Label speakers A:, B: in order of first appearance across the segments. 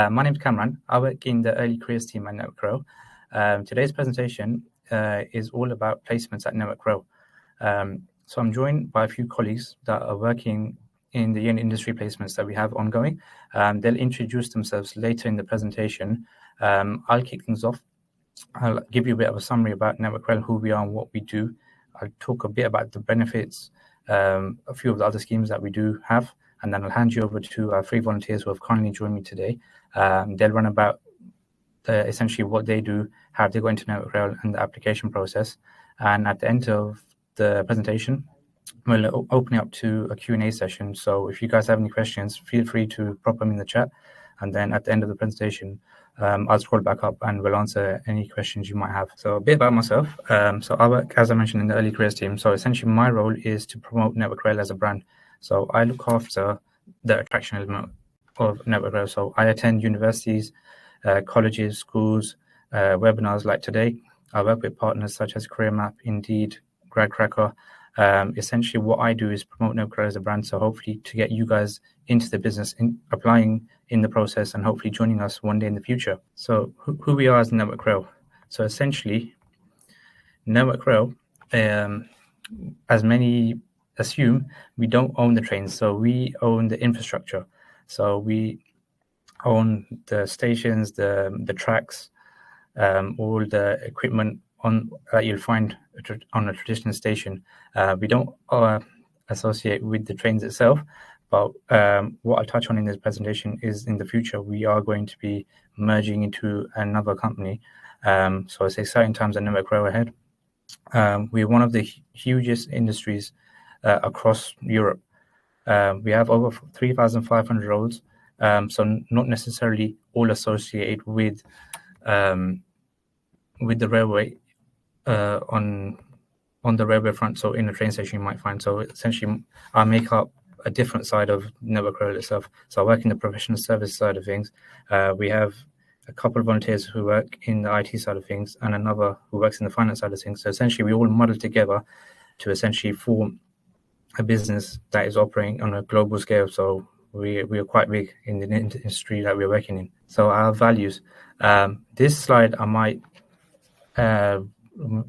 A: My name is Cameron. I work in the early careers team at Network Row. Today's presentation is all about placements at Network Row. So I'm joined by a few colleagues that are working in the industry placements that we have ongoing. They'll introduce themselves later in the presentation. I'll kick things off. I'll give you a bit of a summary about Network Row, who we are and what we do. I'll talk a bit about the benefits, a few of the other schemes that we do have, and then I'll hand you over to our 3 volunteers who have kindly joined me today. They'll run about essentially what they do, how they go into Network Rail and the application process. And at the end of the presentation, we'll open it up to a Q&A session. So if you guys have any questions, feel free to drop them in the chat. And then at the end of the presentation, I'll scroll back up and we'll answer any questions you might have. So a bit about myself. So I work, as I mentioned, in the early careers team. So essentially my role is to promote Network Rail as a brand. So I look after the attraction element of Network Rail. So I attend universities, colleges, schools, webinars like today. I work with partners such as CareermapTV, Indeed, GradCracker. Essentially what I do is promote Network Rail as a brand. So hopefully to get you guys into the business, applying in the process and hopefully joining us one day in the future. So who we are as Network Rail. So essentially Network Rail, as many assume, we don't own the trains. So we own the infrastructure. So we own the stations, the tracks, all the equipment that you'll find on a traditional station. We don't associate with the trains itself, but what I'll touch on in this presentation is in the future, we are going to be merging into another company. So it's exciting times at Network Rail ahead. We're one of the hugest industries across Europe. We have over 3,500 roles, so not necessarily all associated with the railway on the railway front. So in a train station you might find. So essentially I make up a different side of Network Rail itself. So I work in the professional service side of things. We have a couple of volunteers who work in the IT side of things and another who works in the finance side of things. So essentially we all muddle together to essentially form a business that is operating on a global scale. So we are quite big in the industry that we're working in. So our values. This slide I might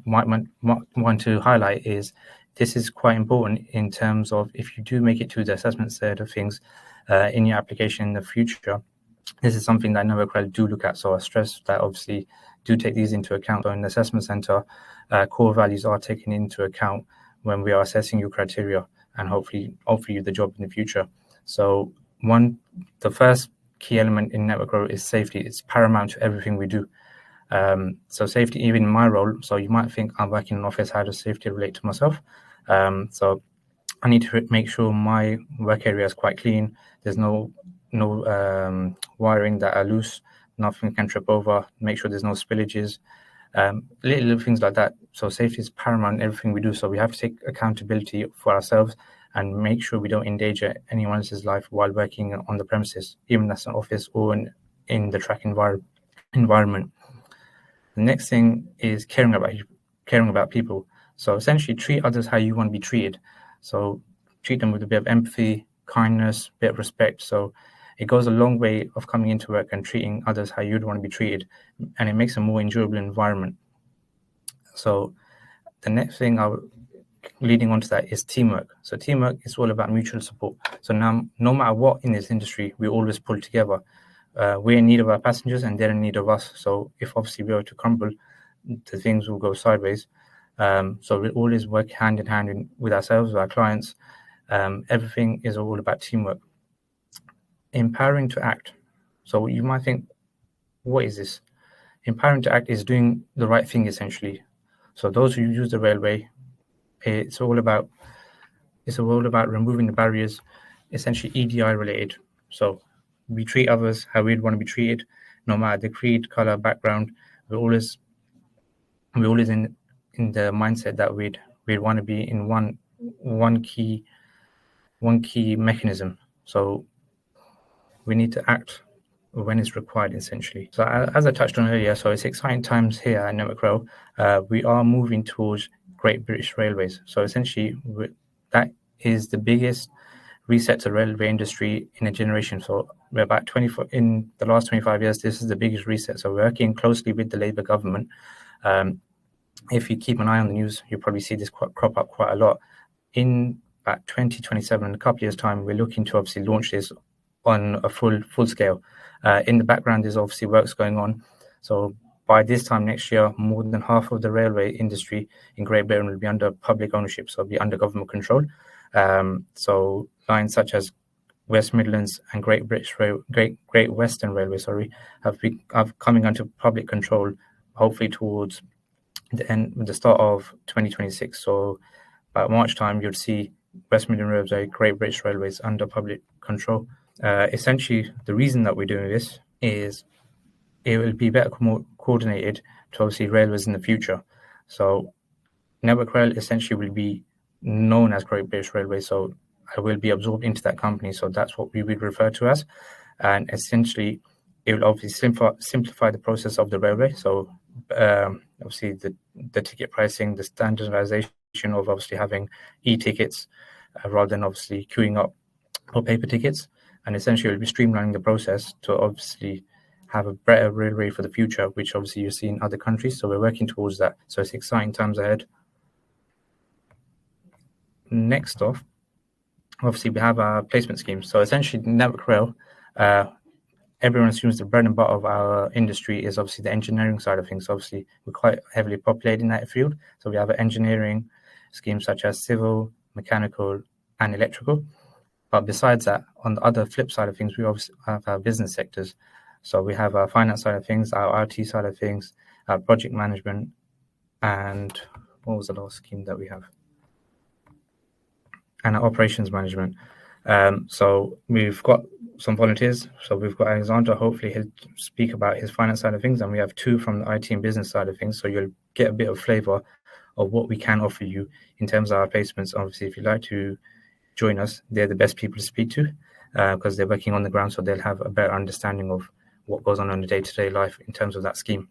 A: want to highlight is this is quite important in terms of if you do make it to the assessment side of things in your application in the future. This is something that Network Rail do look at. So I stress that obviously do take these into account. So in the assessment center, core values are taken into account when we are assessing your criteria and hopefully offer you the job in the future. So the first key element in Network Rail is safety. It's paramount to everything we do. So safety, even in my role, so you might think I'm working in an office, how does safety relate to myself? So I need to make sure my work area is quite clean. There's no wiring that are loose, nothing can trip over, make sure there's no spillages, little things like that. So safety is paramount in everything we do. So we have to take accountability for ourselves and make sure we don't endanger anyone else's life while working on the premises, even that's an office or in the track environment. The next thing is caring about people. So essentially treat others how you want to be treated. So treat them with a bit of empathy, kindness, a bit of respect. So it goes a long way of coming into work and treating others how you'd want to be treated, and it makes a more enjoyable environment. So the next thing leading on to that is teamwork. So teamwork is all about mutual support. So now, no matter what in this industry, we always pull together. We're in need of our passengers and they're in need of us. So if obviously we were to crumble, the things will go sideways. So we always work hand in hand with ourselves, with our clients. Everything is all about teamwork. Empowering to act. So you might think, what is this? Empowering to act is doing the right thing, essentially. So those who use the railway, it's all about removing the barriers, essentially EDI related. So we treat others how we'd want to be treated, no matter the creed, color, background. We're always in the mindset that we'd want to be in one key mechanism. So we need to act when it's required, essentially. So as I touched on earlier, so it's exciting times here at Network Rail. We are moving towards Great British Railways. So essentially, that is the biggest reset to railway industry in a generation. So we're about 24 in the last 25 years. This is the biggest reset. So we're working closely with the Labour government. If you keep an eye on the news, you'll probably see this crop up quite a lot. In about 2027, in a couple of years' time, we're looking to obviously launch this on a full scale. In the background, there's obviously works going on. So by this time next year, more than half of the railway industry in Great Britain will be under public ownership, so it'll be under government control. So lines such as West Midlands and Great Western Railway, have coming under public control, hopefully towards the start of 2026. So by March time, you'll see West Midland Railway, Great British Railways under public control. Essentially, the reason that we're doing this is it will be better coordinated to obviously railways in the future. So Network Rail essentially will be known as Great British Railways, so I will be absorbed into that company. So that's what we would refer to as. And essentially, it will obviously simplify the process of the railway. So obviously the ticket pricing, the standardization of obviously having e-tickets rather than obviously queuing up for paper tickets. And essentially, we'll be streamlining the process to obviously have a better railway for the future, which obviously you see in other countries. So we're working towards that. So it's exciting times ahead. Next off, obviously, we have our placement scheme. So essentially, Network Rail, everyone assumes the bread and butter of our industry is obviously the engineering side of things. Obviously, we're quite heavily populated in that field. So we have an engineering scheme such as civil, mechanical, and electrical. But besides that, on the other flip side of things, we obviously have our business sectors. So we have our finance side of things, our IT side of things, our project management, and what was the last scheme that we have? And our operations management. So we've got some volunteers. So we've got Alexander, hopefully he'll speak about his finance side of things, and we have two from the IT and business side of things. So you'll get a bit of flavor of what we can offer you in terms of our placements. Obviously, if you'd like to join us, they're the best people to speak to because they're working on the ground, so they'll have a better understanding of what goes on the day-to-day life in terms of that scheme.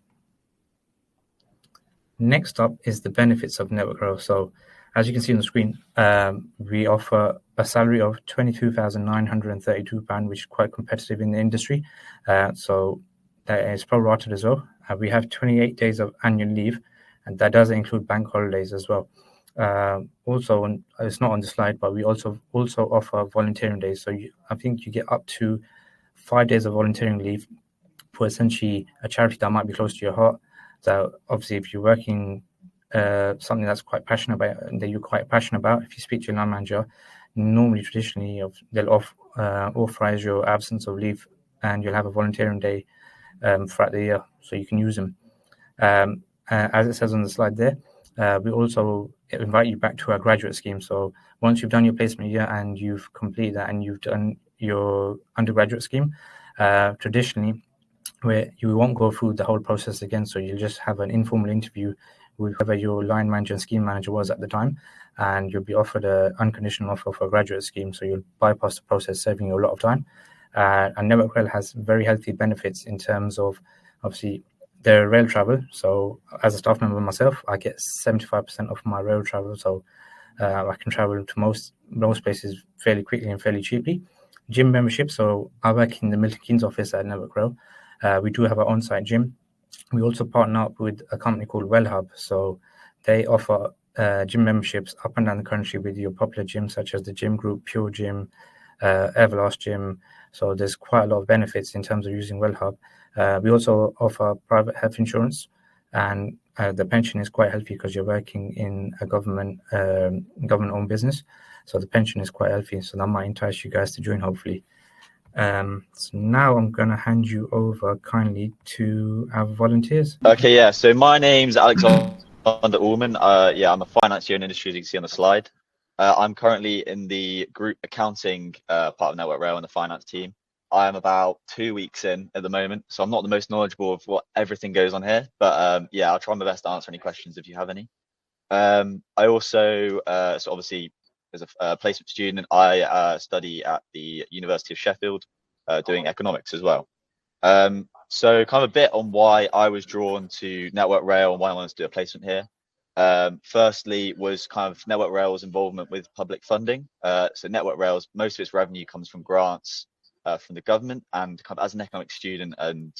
A: Next up is the benefits of Network Rail. So as you can see on the screen, we offer a salary of £22,932, which is quite competitive in the industry. So that is prorated as well. We have 28 days of annual leave, and that doesn't include bank holidays as well. Also, it's not on the slide, but we also offer volunteering days. So I think you get up to 5 days of volunteering leave for essentially a charity that might be close to your heart. So obviously, if you're working something that's quite passionate about, that you're quite passionate about, if you speak to your line manager, normally traditionally they'll authorize your absence of leave, and you'll have a volunteering day throughout the year, so you can use them. As it says on the slide there, we also invite you back to our graduate scheme. So once you've done your placement year and you've completed that and you've done your undergraduate scheme, traditionally, where you won't go through the whole process again, so you'll just have an informal interview with whoever your line manager and scheme manager was at the time, and you'll be offered an unconditional offer for a graduate scheme, so you'll bypass the process, saving you a lot of time. And Network Rail has very healthy benefits in terms of, obviously, the rail travel. So as a staff member myself, I get 75% of my rail travel, so I can travel to most places fairly quickly and fairly cheaply. Gym membership, so I work in the Milton Keynes office at Network Rail. We do have our on-site gym. We also partner up with a company called WellHub. So they offer gym memberships up and down the country with your popular gyms such as the Gym Group, Pure Gym, Everlast Gym. So there's quite a lot of benefits in terms of using WellHub. We also offer private health insurance, and the pension is quite healthy because you're working in a government-owned business. So the pension is quite healthy. So that might entice you guys to join, hopefully. So now I'm going to hand you over kindly to our volunteers.
B: Okay, yeah. So my name's Alexander Ullman. I'm a finance year in industry, as you can see on the slide. I'm currently in the group accounting part of Network Rail and the finance team. I am about 2 weeks in at the moment, so I'm not the most knowledgeable of what everything goes on here. But I'll try my best to answer any questions if you have any. I also, so obviously, as a placement student, I study at the University of Sheffield, doing economics as well. So kind of a bit on why I was drawn to Network Rail and why I wanted to do a placement here. Firstly was kind of Network Rail's involvement with public funding. So Network Rail's, most of its revenue comes from grants from the government, and kind of as an economics student, and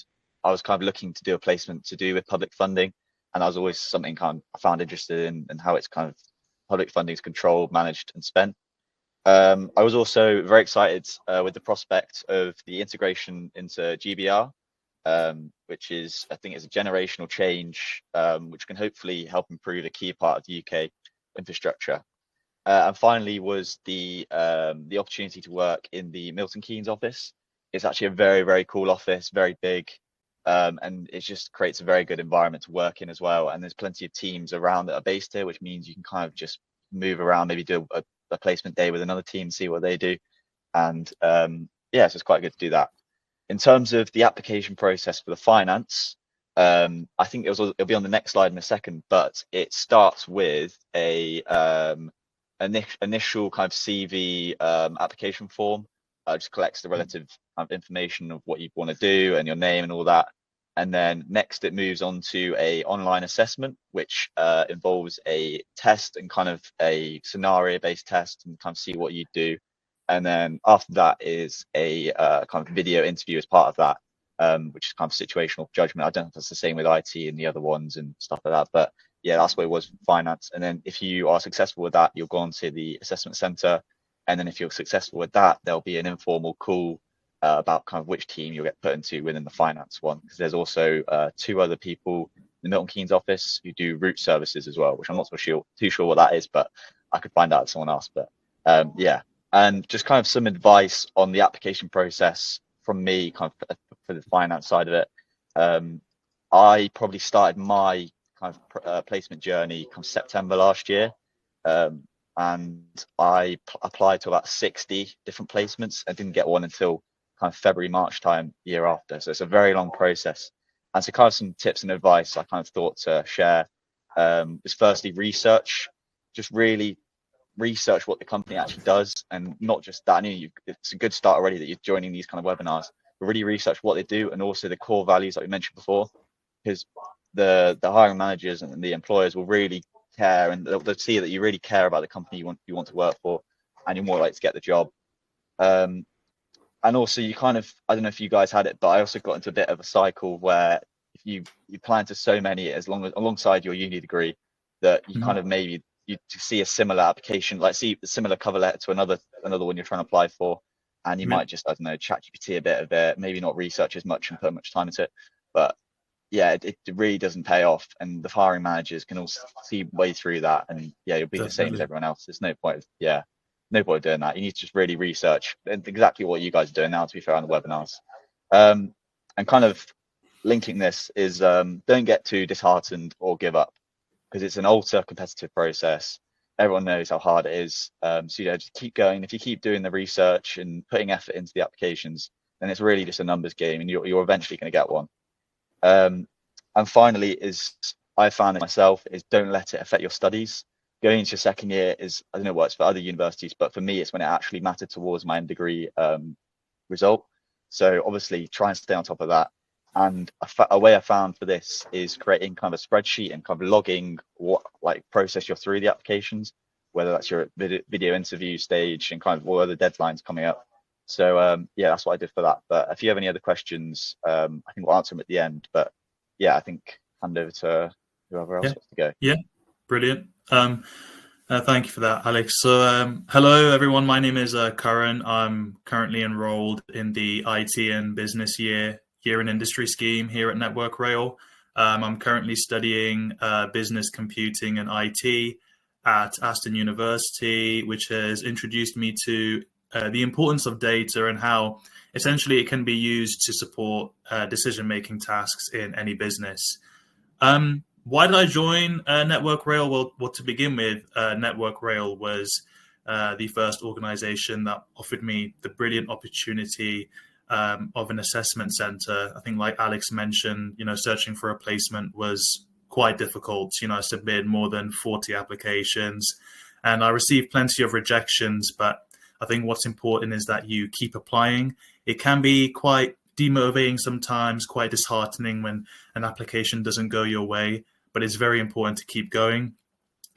B: I was kind of looking to do a placement to do with public funding, and that was always something kind of I found interested in, and how it's kind of public funding is controlled, managed, and spent. I was also very excited with the prospect of the integration into GBR, which is, I think, is a generational change, which can hopefully help improve a key part of the UK infrastructure. And finally was the opportunity to work in the Milton Keynes office. It's actually a very, very cool office, very big, and it just creates a very good environment to work in as well. And there's plenty of teams around that are based here, which means you can kind of just move around, maybe do a placement day with another team, see what they do. And yeah, so it's quite good to do that. In terms of the application process for the finance, I think it'll be on the next slide in a second, but it starts with a initial kind of CV application form. Just collects the relative kind of information of what you want to do and your name and all that. And then next it moves on to a online assessment, which involves a test and kind of a scenario based test, and kind of see what you do. And then after that is a kind of video interview as part of that, which is kind of situational judgment. I don't know if that's the same with IT and the other ones and stuff like that, but yeah, that's what it was for finance. And then if you are successful with that, you'll go on to the assessment center. And then if you're successful with that, there'll be an informal call about kind of which team you'll get put into within the finance one. Because there's also 2 other people in the Milton Keynes office who do route services as well, which I'm not too sure what that is, but I could find out if someone else. But yeah, and just kind of some advice on the application process from me, kind of for the finance side of it. I probably started my kind of placement journey come September last year, and I applied to about 60 different placements and didn't get one until kind of February, March time the year after. So it's a very long process. And so kind of some tips and advice I kind of thought to share is firstly research. Just really research what the company actually does, and not just that. I mean, it's a good start already that you're joining these kind of webinars, but really research what they do and also the core values that we mentioned before, because the hiring managers and the employers will really care, and they'll see that you really care about the company you want to work for, and you're more likely to get the job. And also you kind of, I don't know if you guys had it, but I also got into a bit of a cycle where if you plan to so many alongside your uni degree, that you kind of maybe you see a similar application, like see a similar cover letter to another one you're trying to apply for, and you might just, I don't know, chat GPT a bit of it, maybe not research as much and put much time into it. But yeah, it really doesn't pay off, and the hiring managers can also see way through that, and yeah, you'll be the same as everyone else. There's no point doing that. You need to just really research, and exactly what you guys are doing now, to be fair, on the webinars. And kind of linking this is don't get too disheartened or give up, because it's an ultra competitive process. Everyone knows how hard it is. So just keep going. If you keep doing the research and putting effort into the applications, then it's really just a numbers game, and you're eventually going to get one. And finally is, I found it myself, is don't let it affect your studies. Going into your second year is, I don't know what it's for other universities, but for me, it's when it actually mattered towards my end degree result. So obviously try and stay on top of that. And a way I found for this is creating kind of a spreadsheet and kind of logging what process you're through the applications, whether that's your video interview stage and kind of all other deadlines coming up. So yeah, that's what I did for that. But if you have any other questions, I think we'll answer them at the end. But yeah, I think hand over to whoever else wants to go.
C: Yeah, brilliant. Thank you for that, Alex. So hello, everyone. My name is Karan. I'm currently enrolled in the IT and Business Year in Industry scheme here at Network Rail. I'm currently studying Business Computing and IT at Aston University, which has introduced me to the importance of data and how essentially it can be used to support decision-making tasks in any business. Why did I join Network Rail? Well, to begin with, Network Rail was the first organization that offered me the brilliant opportunity of an assessment center. I think, like Alex mentioned, searching for a placement was quite difficult. I submitted more than 40 applications and I received plenty of rejections, but I think what's important is that you keep applying. It can be quite demotivating sometimes, quite disheartening when an application doesn't go your way, but it's very important to keep going.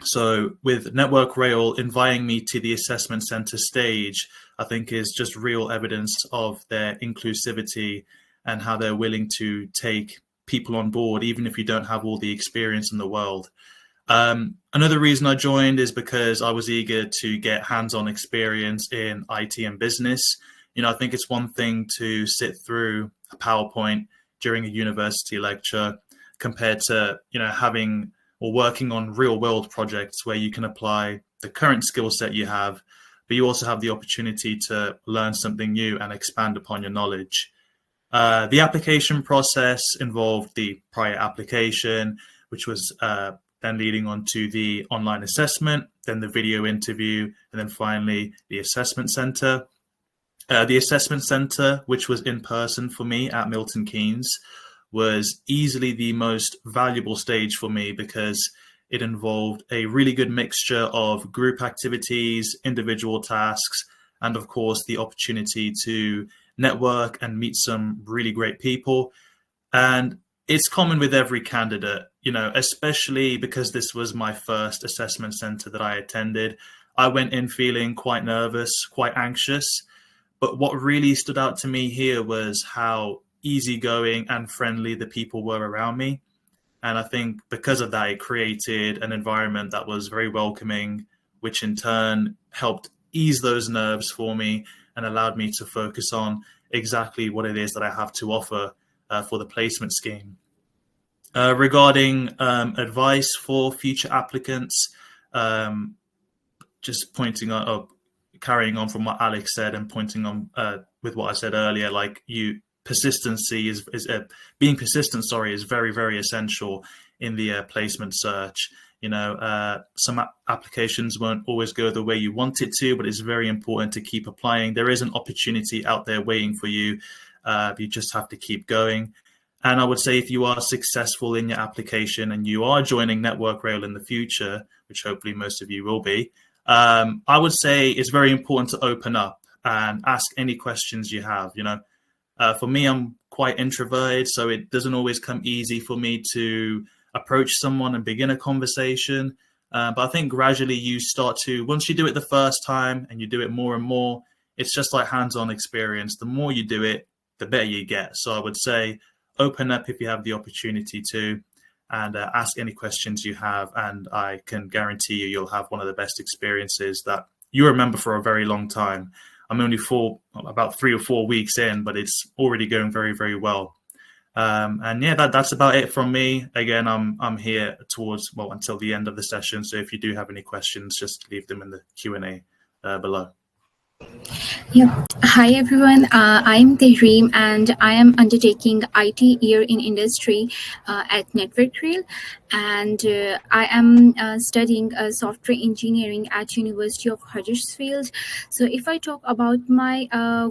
C: So with Network Rail inviting me to the assessment center stage, I think is just real evidence of their inclusivity and how they're willing to take people on board, even if you don't have all the experience in the world. Another reason I joined is because I was eager to get hands-on experience in IT and business. I think it's one thing to sit through a PowerPoint during a university lecture compared to, having or working on real world projects where you can apply the current skill set you have, but you also have the opportunity to learn something new and expand upon your knowledge. The application process involved the prior application, which was then leading on to the online assessment, then the video interview, and then finally the assessment center. The assessment center, which was in person for me at Milton Keynes, was easily the most valuable stage for me because it involved a really good mixture of group activities, individual tasks, and of course the opportunity to network and meet some really great people. And it's common with every candidate, especially because this was my first assessment center that I attended. I went in feeling quite nervous, quite anxious. But what really stood out to me here was how easygoing and friendly the people were around me. And I think because of that, it created an environment that was very welcoming, which in turn helped ease those nerves for me and allowed me to focus on exactly what it is that I have to offer for the placement scheme. Regarding advice for future applicants, just carrying on from what Alex said and pointing on with what I said earlier, persistency is being persistent. Is very, very essential in the placement search. Some applications won't always go the way you want it to, but it's very important to keep applying. There is an opportunity out there waiting for you. You just have to keep going. And I would say if you are successful in your application and you are joining Network Rail in the future, which hopefully most of you will be, I would say it's very important to open up and ask any questions you have. For me, I'm quite introverted, so it doesn't always come easy for me to approach someone and begin a conversation. But I think gradually you start to, once you do it the first time and you do it more and more, it's just like hands-on experience. The more you do it, the better you get. So I would say open up if you have the opportunity to, and ask any questions you have. And I can guarantee you'll have one of the best experiences that you remember for a very long time. I'm only about 3 or 4 weeks in, but it's already going very, very well. And yeah, that's about it from me. Again, I'm here until the end of the session. So if you do have any questions, just leave them in the Q&A below.
D: Yeah. Hi everyone, I'm Tehreem and I am undertaking IT year in industry at Network Rail, and I am studying software engineering at University of Huddersfield. So if I talk about my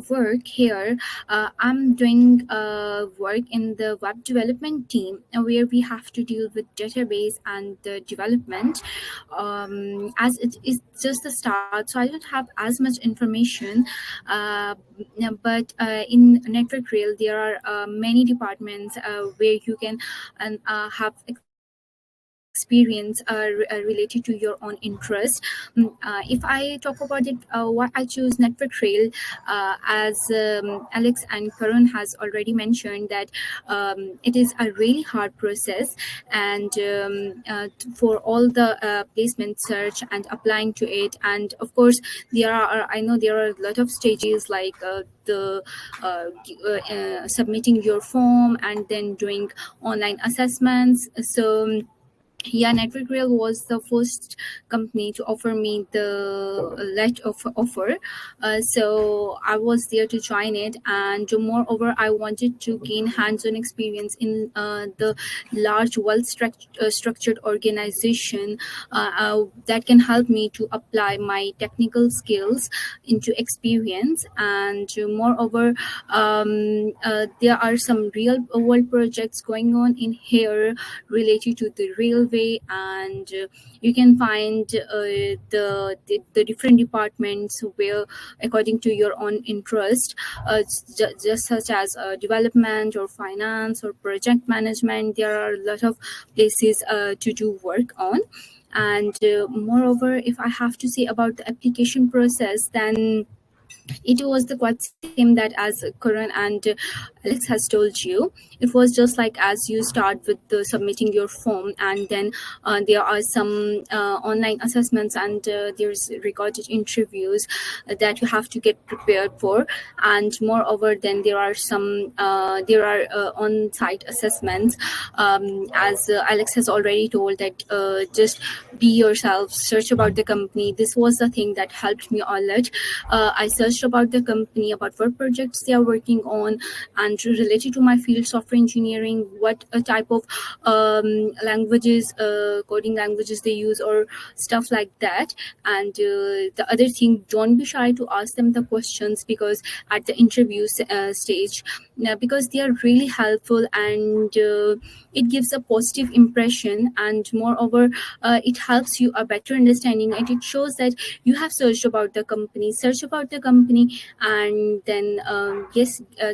D: work here, I'm doing work in the web development team where we have to deal with database and the development. As it is just the start, so I don't have as much information. But in Network Rail, there are many departments where you can have experience related to your own interest. If I talk about it, why I choose Network Rail, as Alex and Karan has already mentioned that it is a really hard process, and for all the placement search and applying to it, and of course I know there are a lot of stages like submitting your form and then doing online assessments. So yeah, Network Rail was the first company to offer me the letter of offer. So I was there to join it, and moreover, I wanted to gain hands-on experience in the large, well-structured organization that can help me to apply my technical skills into experience. And moreover, there are some real-world projects going on in here related to the railway, and you can find the different departments where, according to your own interest, just such as development or finance or project management, there are a lot of places to do work on. And moreover, if I have to say about the application process, then it was the quite same that as Karan and Alex has told you. It was just like as you start with the submitting your form, and then there are some online assessments, and there's recorded interviews that you have to get prepared for. And moreover, then there are some on-site assessments. As Alex has already told that just be yourself, search about the company. This was the thing that helped me a lot. I searched about the company, about what projects they are working on, and related to my field, software engineering, what type of languages, coding languages they use, or stuff like that. And the other thing, don't be shy to ask them the questions, because at the interview stage, because they are really helpful, and it gives a positive impression. And moreover, it helps you a better understanding, and it shows that you have searched about the company, and then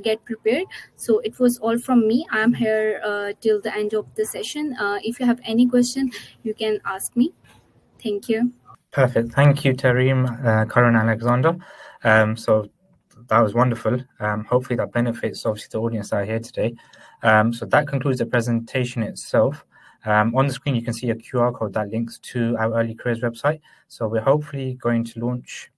D: get prepared. So it was all from me. I'm here till the end of the session. If you have any question, you can ask me. Thank you.
A: Perfect. Thank you, Tareem, Karan, Alexander. So that was wonderful. Hopefully that benefits obviously the audience that are here today. So that concludes the presentation itself. On the screen, you can see a QR code that links to our Early Careers website. So we're hopefully going to launch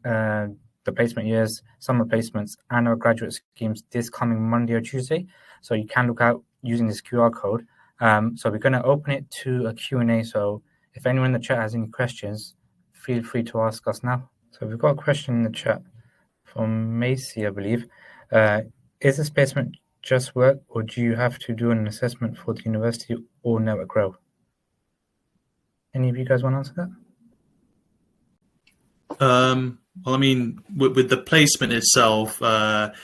A: the placement years, summer placements, and our graduate schemes this coming Monday or Tuesday. So you can look out using this QR code. So we're going to open it to a Q&A. So if anyone in the chat has any questions, feel free to ask us now. So we've got a question in the chat from Macy, I believe. Is this placement just work, or do you have to do an assessment for the university or network grow? Any of you guys want to answer that?
C: Well, I mean, with the placement itself, that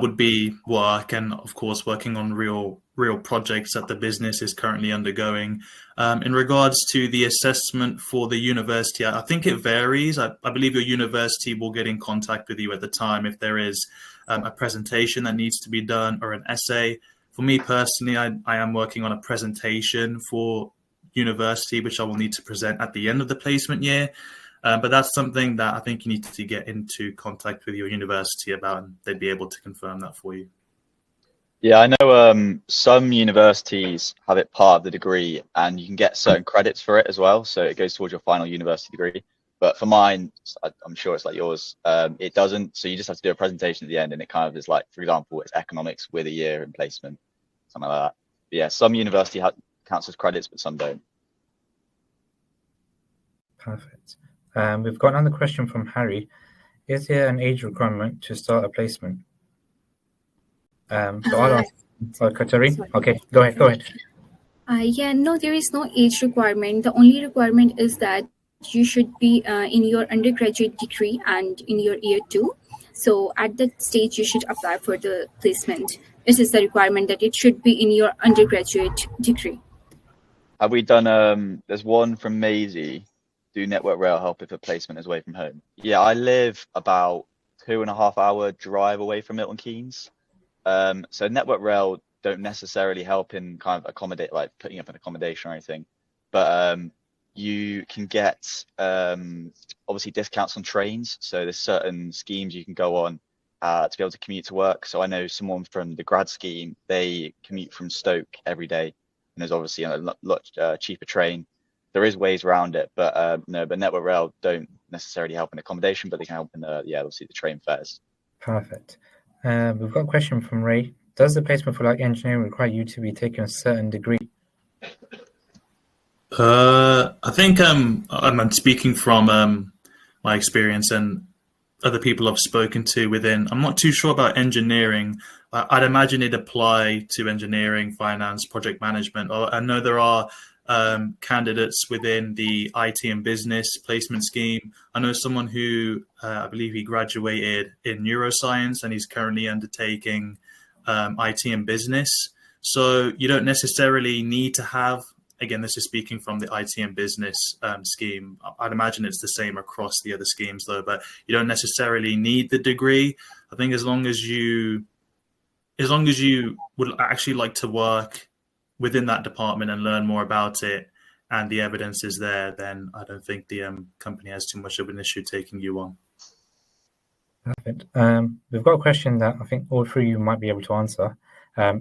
C: would be work, and of course, working on real projects that the business is currently undergoing. In regards to the assessment for the university, I think it varies. I believe your university will get in contact with you at the time if there is a presentation that needs to be done or an essay. For me personally, I am working on a presentation for university, which I will need to present at the end of the placement year. But that's something that I think you need to get into contact with your university about, and they'd be able to confirm that for you.
B: Yeah, I know some universities have it part of the degree, and you can get certain credits for it as well. So it goes towards your final university degree. But for mine, I'm sure it's like yours, it doesn't. So you just have to do a presentation at the end, and it kind of is like, for example, it's economics with a year in placement, something like that. But yeah, some university counts as credits, but some don't.
A: Perfect. We've got another question from Harry. Is there an age requirement to start a placement? So I'll ask Katarina. Okay, go ahead.
D: Yeah, no, there is no age requirement. The only requirement is that you should be in your undergraduate degree and in your year 2. So at that stage, you should apply for the placement. This is the requirement, that it should be in your undergraduate degree.
B: Have we done, there's one from Maisie, do Network Rail help if a placement is away from home? Yeah, I live about 2.5 hour drive away from Milton Keynes. So Network Rail don't necessarily help in kind of accommodate, like putting up an accommodation or anything, but you can get obviously discounts on trains. So there's certain schemes you can go on to be able to commute to work. So I know someone from the grad scheme, they commute from Stoke every day, and there's obviously a lot cheaper train. There is ways around it, but no, but Network Rail don't necessarily help in accommodation, but they can help in obviously the train fares.
A: Perfect. We've got a question from Ray. Does the placement for like engineering require you to be taking a certain degree?
C: I think I'm speaking from my experience and other people I've spoken to within. I'm not too sure about engineering. I'd imagine it'd apply to engineering, finance, project management. I know there are candidates within the IT and business placement scheme. I know someone who I believe he graduated in neuroscience, and he's currently undertaking IT and business. So you don't necessarily need to have, again, this is speaking from the IT and business scheme. I'd imagine it's the same across the other schemes though, but you don't necessarily need the degree. I think as long as you would actually like to work within that department and learn more about it, and the evidence is there, then I don't think the company has too much of an issue taking you on.
A: Perfect. We've got a question that I think all three of you might be able to answer,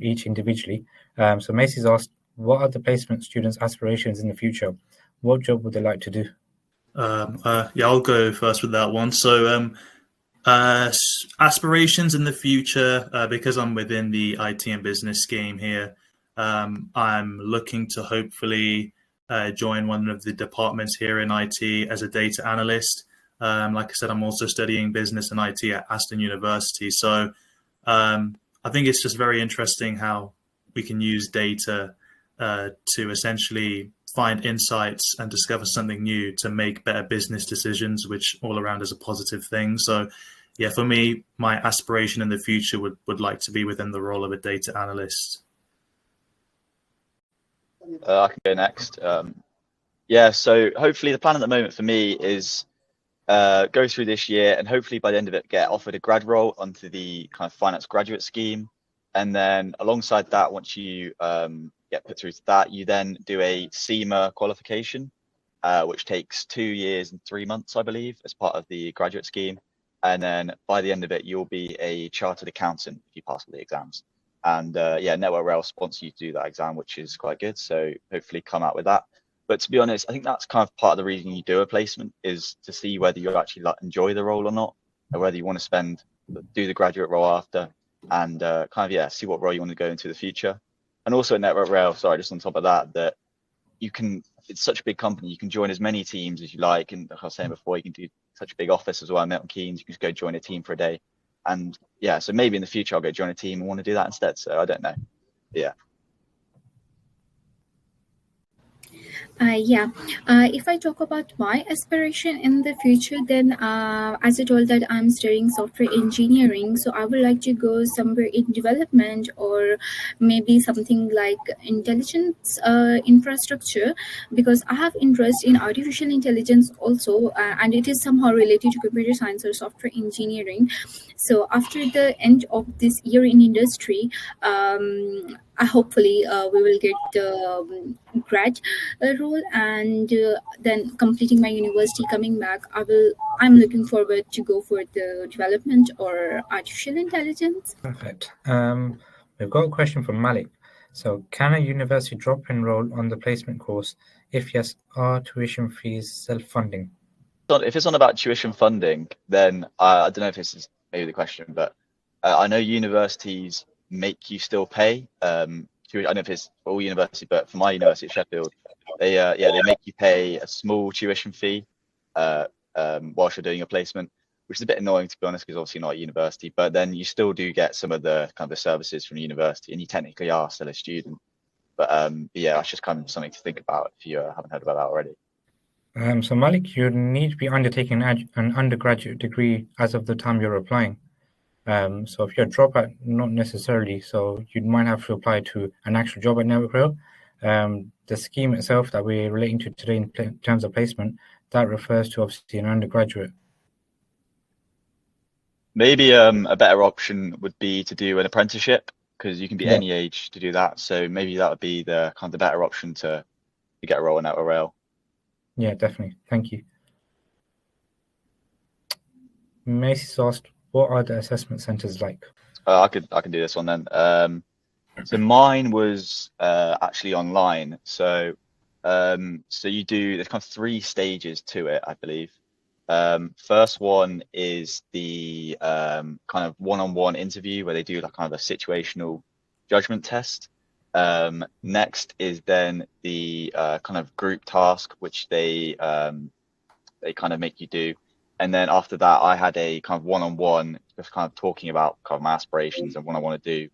A: each individually. So Macy's asked, what are the placement students' aspirations in the future? What job would they like to do?
C: Yeah, I'll go first with that one. So aspirations in the future, because I'm within the IT and business scheme here, I'm looking to hopefully join one of the departments here in IT as a data analyst. Like I said, I'm also studying business and IT at Aston University. So I think it's just very interesting how we can use data to essentially find insights and discover something new to make better business decisions, which all around is a positive thing. So yeah, for me, my aspiration in the future would like to be within the role of a data analyst.
B: I can go next. Yeah, so hopefully the plan at the moment for me is go through this year and hopefully by the end of it get offered a grad role onto the kind of finance graduate scheme. And then alongside that, once you get put through to that, you then do a CIMA qualification, which takes 2 years and 3 months, I believe, as part of the graduate scheme. And then by the end of it, you'll be a chartered accountant if you pass all the exams. And yeah, Network Rail sponsor you to do that exam, which is quite good. So hopefully come out with that. But to be honest, I think that's kind of part of the reason you do a placement, is to see whether you actually enjoy the role or not, or whether you want to do the graduate role after, and kind of, yeah, see what role you want to go into the future. And also at Network Rail, sorry, just on top of that you can, it's such a big company, you can join as many teams as you like. And like I was saying before, you can do such a big office as well. Milton Keynes, you can just go join a team for a day. And yeah, so maybe in the future I'll go join a team and want to do that instead. So I don't know. Yeah.
D: If I talk about my aspiration in the future, then as I told that I'm studying software engineering, so I would like to go somewhere in development or maybe something like intelligence infrastructure, because I have interest in artificial intelligence also, and it is somehow related to computer science or software engineering. So after the end of this year in industry, hopefully we will get the grad role, and then completing my university, coming back, I'm looking forward to go for the development or artificial intelligence.
A: Perfect. We've got a question from Malik. So can a university drop enroll on the placement course? If yes, are tuition fees self-funding?
B: If it's on about tuition funding, then I don't know if this is maybe the question, but I know universities make you still pay. I don't know if it's for all universities, but for my university at Sheffield, they make you pay a small tuition fee whilst you're doing your placement, which is a bit annoying, to be honest, because obviously not a university, but then you still do get some of the kind of the services from the university, and you technically are still a student. But yeah, that's just kind of something to think about if you haven't heard about that already.
A: So Malik, you need to be undertaking an undergraduate degree as of the time you're applying. So if you're a dropout, not necessarily. So you might have to apply to an actual job at Network Rail. The scheme itself that we're relating to today in terms of placement, that refers to obviously an undergraduate.
B: Maybe a better option would be to do an apprenticeship, because you can be any age to do that. So maybe that would be the kind of the better option to get a role in Network Rail. Yeah, definitely. Thank you. Macy's asked, what are the assessment centers like? I can do this one then. So mine was actually online. So you do, there's kind of 3 stages to it, I believe. First one is the kind of one-on-one interview where they do like kind of a situational judgment test. Next is then the kind of group task, which they kind of make you do. And then after that, I had a kind of one-on-one, just kind of talking about kind of my aspirations and what I want to do,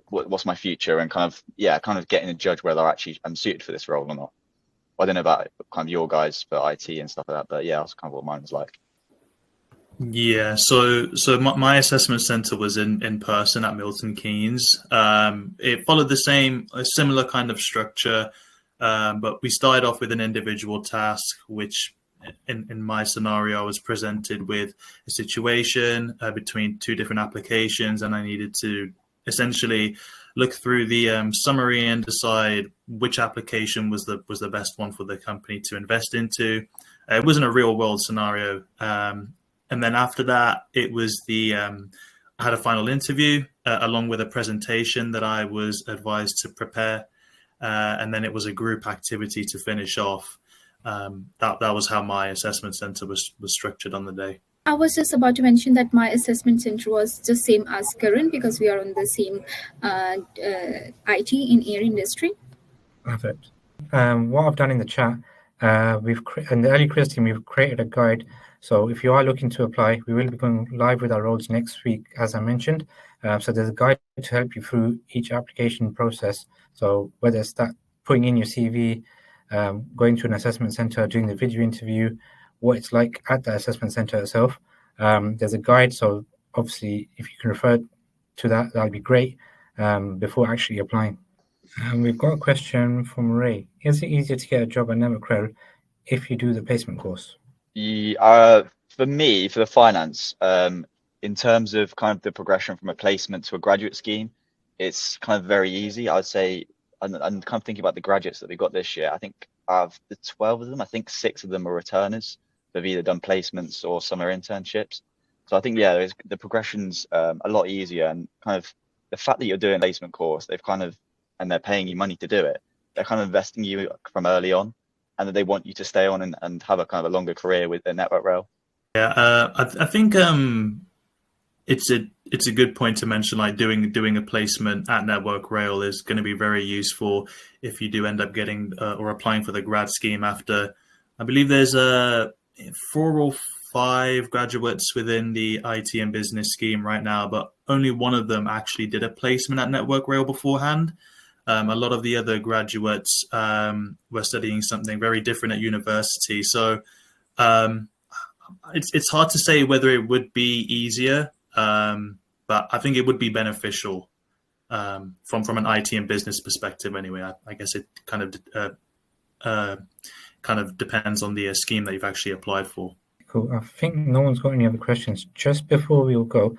B: what's my future, and kind of getting to judge whether actually I'm suited for this role or not. I don't know about kind of your guys for IT and stuff like that, but yeah, that's kind of what mine was like.
C: Yeah, so my assessment center was in person at Milton Keynes. It followed a similar kind of structure, but we started off with an individual task, which in my scenario, I was presented with a situation between 2 different applications, and I needed to essentially look through the summary and decide which application was the best one for the company to invest into. It wasn't a real world scenario. And then after that, it was I had a final interview along with a presentation that I was advised to prepare. And then it was a group activity to finish off. That was how my assessment center was structured on the day.
D: I was just about to mention that my assessment center was the same as Karan, because we are on the same IT in air industry.
A: Perfect. What I've done in the chat, in the early careers team, we've created a guide. So if you are looking to apply, we will be going live with our roles next week, as I mentioned. So there's a guide to help you through each application process. So whether it's that putting in your CV, going to an assessment center, doing the video interview, what it's like at the assessment center itself. There's a guide, so obviously if you can refer to that, that'd be great before actually applying. We've got a question from Ray. Is it easier to get a job at Network Rail if you do the placement course?
B: For me, for the finance, in terms of kind of the progression from a placement to a graduate scheme, it's kind of very easy. I'd say, I'm kind of thinking about the graduates that we got this year. I think of the 12 of them, I think 6 of them are returners. They've either done placements or summer internships. So I think, yeah, the progression's a lot easier, and kind of the fact that you're doing a placement course, and they're paying you money to do it. They're kind of investing you from early on, and that they want you to stay on and have a kind of a longer career with the Network Rail.
C: Yeah, I think it's a good point to mention, like doing a placement at Network Rail is going to be very useful if you do end up getting or applying for the grad scheme after. I believe there's 4 or 5 graduates within the IT and business scheme right now, but only one of them actually did a placement at Network Rail beforehand. A lot of the other graduates were studying something very different at university. So it's hard to say whether it would be easier, but I think it would be beneficial from an IT and business perspective anyway. I guess it kind of depends on the scheme that you've actually applied for.
A: Cool. I think no one's got any other questions. Just before we'll go,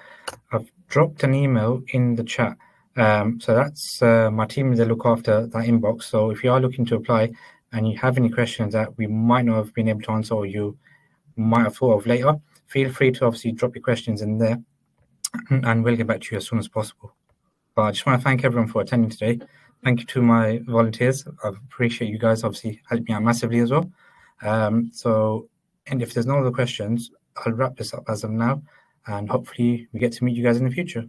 A: I've dropped an email in the chat. So that's my team, they look after that inbox. So if you are looking to apply and you have any questions that we might not have been able to answer or you might have thought of later, feel free to obviously drop your questions in there and we'll get back to you as soon as possible. But I just want to thank everyone for attending today. Thank you to my volunteers. I appreciate you guys obviously helped me out massively as well. And if there's no other questions, I'll wrap this up as of now, and hopefully we get to meet you guys in the future.